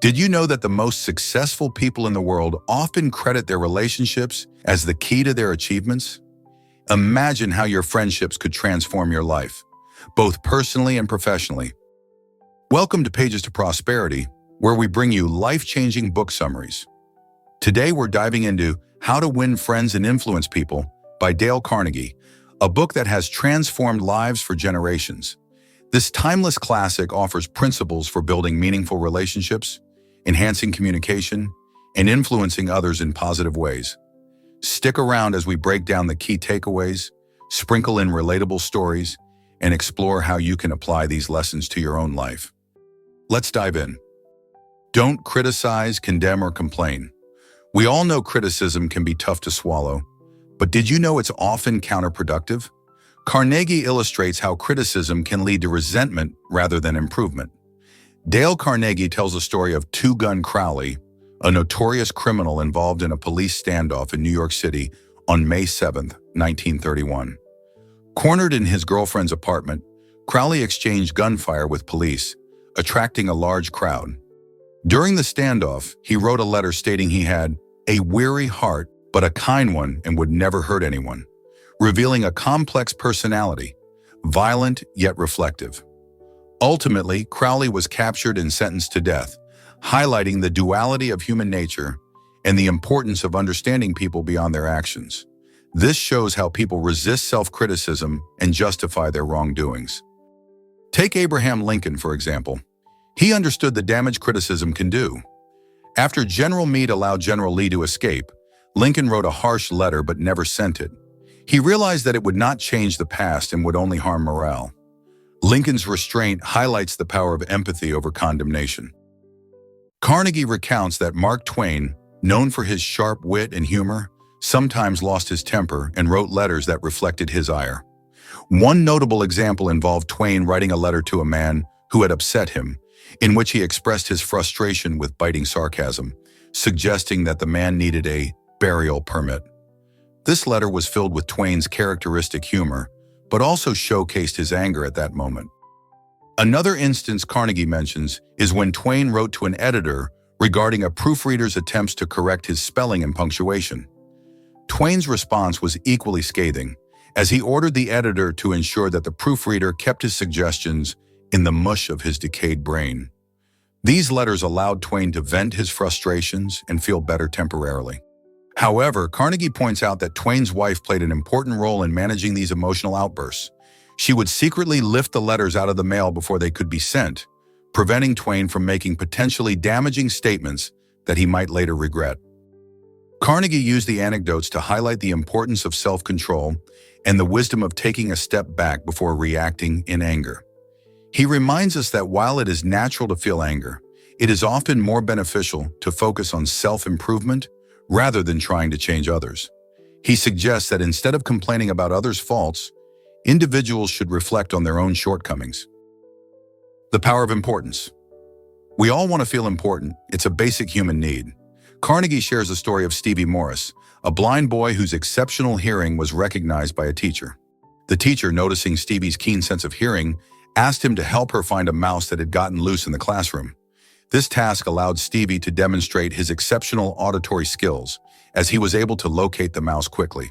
Did you know that the most successful people in the world often credit their relationships as the key to their achievements? Imagine how your friendships could transform your life, both personally and professionally. Welcome to Pages to Prosperity, where we bring you life-changing book summaries. Today we're diving into How to Win Friends and Influence People by Dale Carnegie, a book that has transformed lives for generations. This timeless classic offers principles for building meaningful relationships, enhancing communication, and influencing others in positive ways. Stick around as we break down the key takeaways, sprinkle in relatable stories, and explore how you can apply these lessons to your own life. Let's dive in. Don't criticize, condemn, or complain. We all know criticism can be tough to swallow, but did you know it's often counterproductive? Carnegie illustrates how criticism can lead to resentment rather than improvement. Dale Carnegie tells the story of Two-Gun Crowley, a notorious criminal involved in a police standoff in New York City on May 7, 1931. Cornered in his girlfriend's apartment, Crowley exchanged gunfire with police, attracting a large crowd. During the standoff, he wrote a letter stating he had a weary heart but a kind one and would never hurt anyone, revealing a complex personality, violent yet reflective. Ultimately, Crowley was captured and sentenced to death, highlighting the duality of human nature and the importance of understanding people beyond their actions. This shows how people resist self-criticism and justify their wrongdoings. Take Abraham Lincoln, for example. He understood the damage criticism can do. After General Meade allowed General Lee to escape, Lincoln wrote a harsh letter but never sent it. He realized that it would not change the past and would only harm morale. Lincoln's restraint highlights the power of empathy over condemnation. Carnegie recounts that Mark Twain, known for his sharp wit and humor, sometimes lost his temper and wrote letters that reflected his ire. One notable example involved Twain writing a letter to a man who had upset him, in which he expressed his frustration with biting sarcasm, suggesting that the man needed a burial permit. This letter was filled with Twain's characteristic humor, but also showcased his anger at that moment. Another instance Carnegie mentions is when Twain wrote to an editor regarding a proofreader's attempts to correct his spelling and punctuation. Twain's response was equally scathing, as he ordered the editor to ensure that the proofreader kept his suggestions in the mush of his decayed brain. These letters allowed Twain to vent his frustrations and feel better temporarily. However, Carnegie points out that Twain's wife played an important role in managing these emotional outbursts. She would secretly lift the letters out of the mail before they could be sent, preventing Twain from making potentially damaging statements that he might later regret. Carnegie used the anecdotes to highlight the importance of self-control and the wisdom of taking a step back before reacting in anger. He reminds us that while it is natural to feel anger, it is often more beneficial to focus on self-improvement rather than trying to change others. He suggests that instead of complaining about others' faults, individuals should reflect on their own shortcomings. The power of importance. We all want to feel important. It's a basic human need. Carnegie shares the story of Stevie Morris, a blind boy whose exceptional hearing was recognized by a teacher. The teacher, noticing Stevie's keen sense of hearing, asked him to help her find a mouse that had gotten loose in the classroom. This task allowed Stevie to demonstrate his exceptional auditory skills, as he was able to locate the mouse quickly.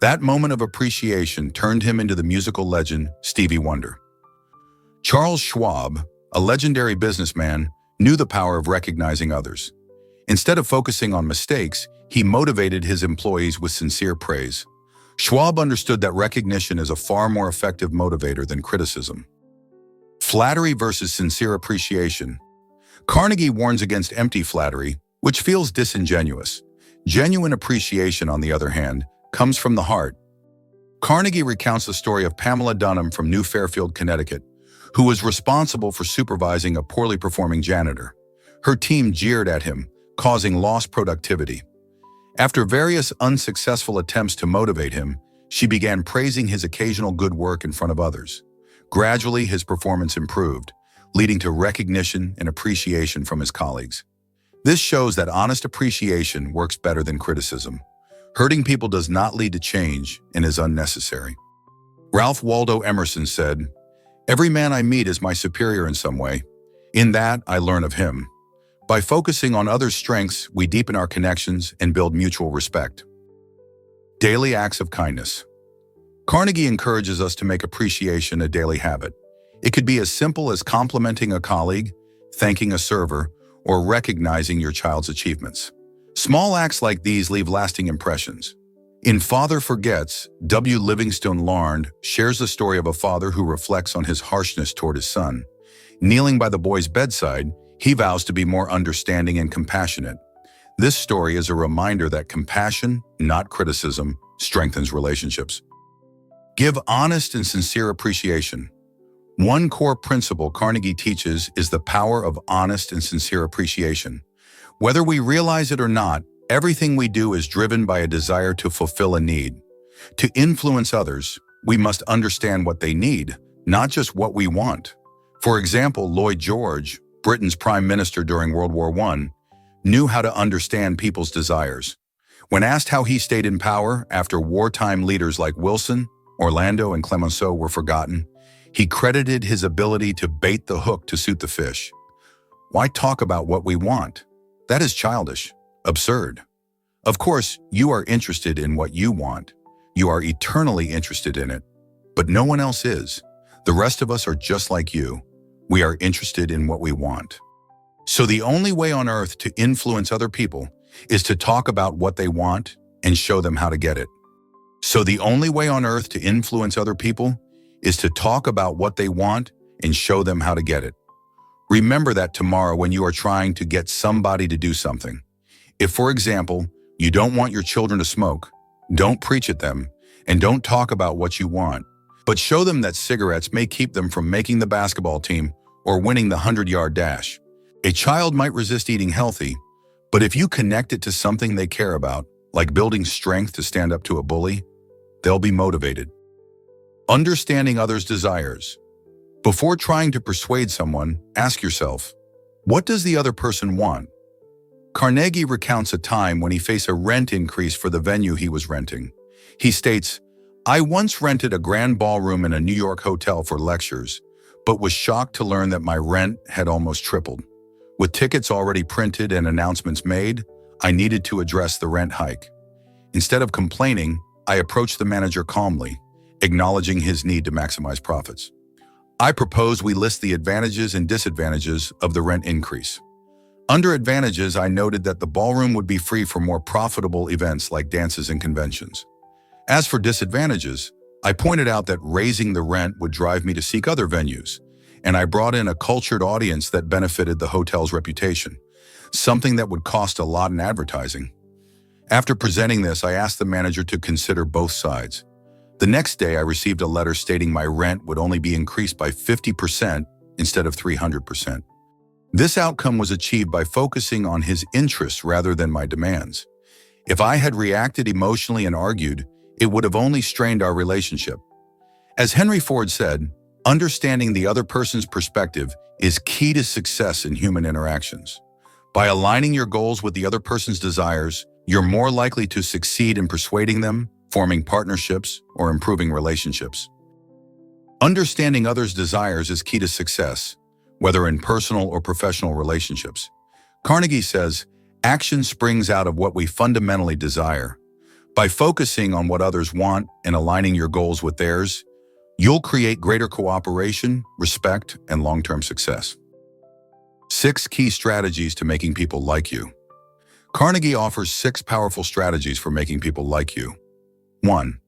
That moment of appreciation turned him into the musical legend Stevie Wonder. Charles Schwab, a legendary businessman, knew the power of recognizing others. Instead of focusing on mistakes, he motivated his employees with sincere praise. Schwab understood that recognition is a far more effective motivator than criticism. Flattery versus sincere appreciation. Carnegie warns against empty flattery, which feels disingenuous. Genuine appreciation, on the other hand, comes from the heart. Carnegie recounts the story of Pamela Dunham from New Fairfield, Connecticut, who was responsible for supervising a poorly performing janitor. Her team jeered at him, causing lost productivity. After various unsuccessful attempts to motivate him, she began praising his occasional good work in front of others. Gradually, his performance improved, leading to recognition and appreciation from his colleagues. This shows that honest appreciation works better than criticism. Hurting people does not lead to change and is unnecessary. Ralph Waldo Emerson said, "Every man I meet is my superior in some way. In that, I learn of him." By focusing on others' strengths, we deepen our connections and build mutual respect. Daily acts of kindness. Carnegie encourages us to make appreciation a daily habit. It could be as simple as complimenting a colleague, thanking a server, or recognizing your child's achievements. Small acts like these leave lasting impressions. In Father Forgets, W. Livingstone Larned shares the story of a father who reflects on his harshness toward his son. Kneeling by the boy's bedside, he vows to be more understanding and compassionate. This story is a reminder that compassion, not criticism, strengthens relationships. Give honest and sincere appreciation. One core principle Carnegie teaches is the power of honest and sincere appreciation. Whether we realize it or not, everything we do is driven by a desire to fulfill a need. To influence others, we must understand what they need, not just what we want. For example, Lloyd George, Britain's Prime Minister during World War I, knew how to understand people's desires. When asked how he stayed in power after wartime leaders like Wilson, Orlando, and Clemenceau were forgotten, he credited his ability to bait the hook to suit the fish. Why talk about what we want? That is childish, absurd. Of course, you are interested in what you want. You are eternally interested in it. But no one else is. The rest of us are just like you. We are interested in what we want. So the only way on earth to influence other people is to talk about what they want and show them how to get it. So the only way on earth to influence other people is to talk about what they want and show them how to get it. Remember that tomorrow when you are trying to get somebody to do something. If, for example, you don't want your children to smoke, don't preach at them, and don't talk about what you want, but show them that cigarettes may keep them from making the basketball team or winning the 100-yard dash. A child might resist eating healthy, but if you connect it to something they care about, like building strength to stand up to a bully, they'll be motivated. Understanding others' desires. Before trying to persuade someone, ask yourself, what does the other person want? Carnegie recounts a time when he faced a rent increase for the venue he was renting. He states, "I once rented a grand ballroom in a New York hotel for lectures, but was shocked to learn that my rent had almost tripled. With tickets already printed and announcements made, I needed to address the rent hike. Instead of complaining, I approached the manager calmly, acknowledging his need to maximize profits. I proposed we list the advantages and disadvantages of the rent increase. Under advantages, I noted that the ballroom would be free for more profitable events like dances and conventions. As for disadvantages, I pointed out that raising the rent would drive me to seek other venues, and I brought in a cultured audience that benefited the hotel's reputation, something that would cost a lot in advertising. After presenting this, I asked the manager to consider both sides. The next day, I received a letter stating my rent would only be increased by 50% instead of 300%. This outcome was achieved by focusing on his interests rather than my demands. If I had reacted emotionally and argued, it would have only strained our relationship. As Henry Ford said, understanding the other person's perspective is key to success in human interactions. By aligning your goals with the other person's desires, you're more likely to succeed in persuading them, forming partnerships, or improving relationships. Understanding others' desires is key to success, whether in personal or professional relationships. Carnegie says, action springs out of what we fundamentally desire. By focusing on what others want and aligning your goals with theirs, you'll create greater cooperation, respect, and long-term success. 6 key strategies to making people like you. Carnegie offers 6 powerful strategies for making people like you. 1.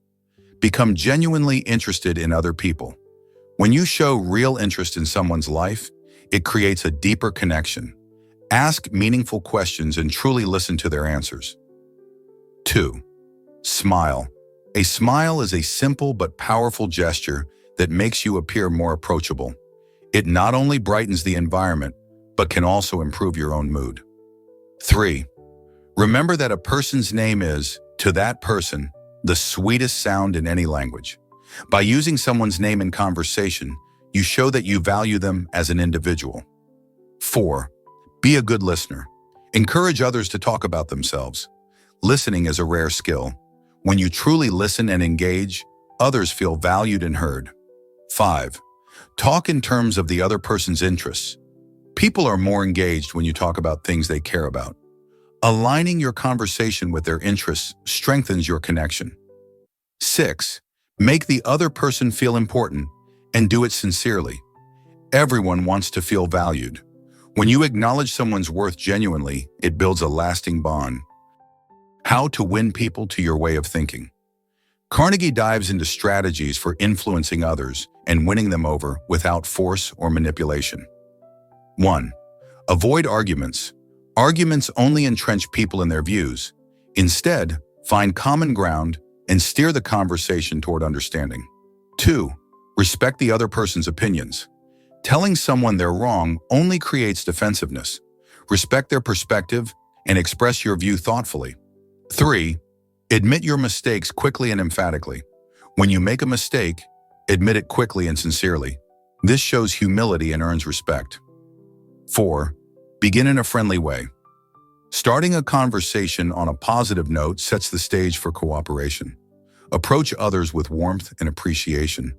Become genuinely interested in other people. When you show real interest in someone's life, it creates a deeper connection. Ask meaningful questions and truly listen to their answers. 2. Smile. A smile is a simple but powerful gesture that makes you appear more approachable. It not only brightens the environment, but can also improve your own mood. 3. Remember that a person's name is, to that person, the sweetest sound in any language. By using someone's name in conversation, you show that you value them as an individual. 4. Be a good listener. Encourage others to talk about themselves. Listening is a rare skill. When you truly listen and engage, others feel valued and heard. 5. Talk in terms of the other person's interests. People are more engaged when you talk about things they care about. Aligning your conversation with their interests strengthens your connection. 6. Make the other person feel important and do it sincerely. Everyone wants to feel valued. When you acknowledge someone's worth genuinely, it builds a lasting bond. How to win people to your way of thinking. Carnegie dives into strategies for influencing others and winning them over without force or manipulation. 1. Avoid arguments. Arguments only entrench people in their views. Instead, find common ground and steer the conversation toward understanding. 2. Respect the other person's opinions. Telling someone they're wrong only creates defensiveness. Respect their perspective and express your view thoughtfully. 3. Admit your mistakes quickly and emphatically. When you make a mistake, admit it quickly and sincerely. This shows humility and earns respect. 4. Begin in a friendly way. Starting a conversation on a positive note sets the stage for cooperation. Approach others with warmth and appreciation.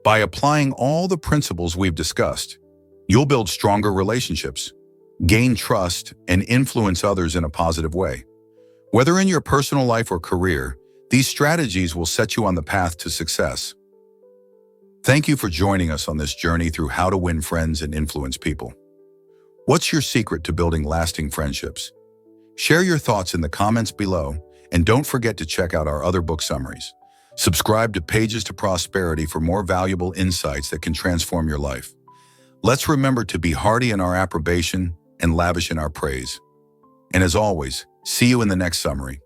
By applying all the principles we've discussed, you'll build stronger relationships, gain trust, and influence others in a positive way. Whether in your personal life or career, these strategies will set you on the path to success. Thank you for joining us on this journey through how to win friends and influence people. What's your secret to building lasting friendships? Share your thoughts in the comments below, and don't forget to check out our other book summaries. Subscribe to Pages to Prosperity for more valuable insights that can transform your life. Let's remember to be hearty in our approbation and lavish in our praise. And as always, see you in the next summary.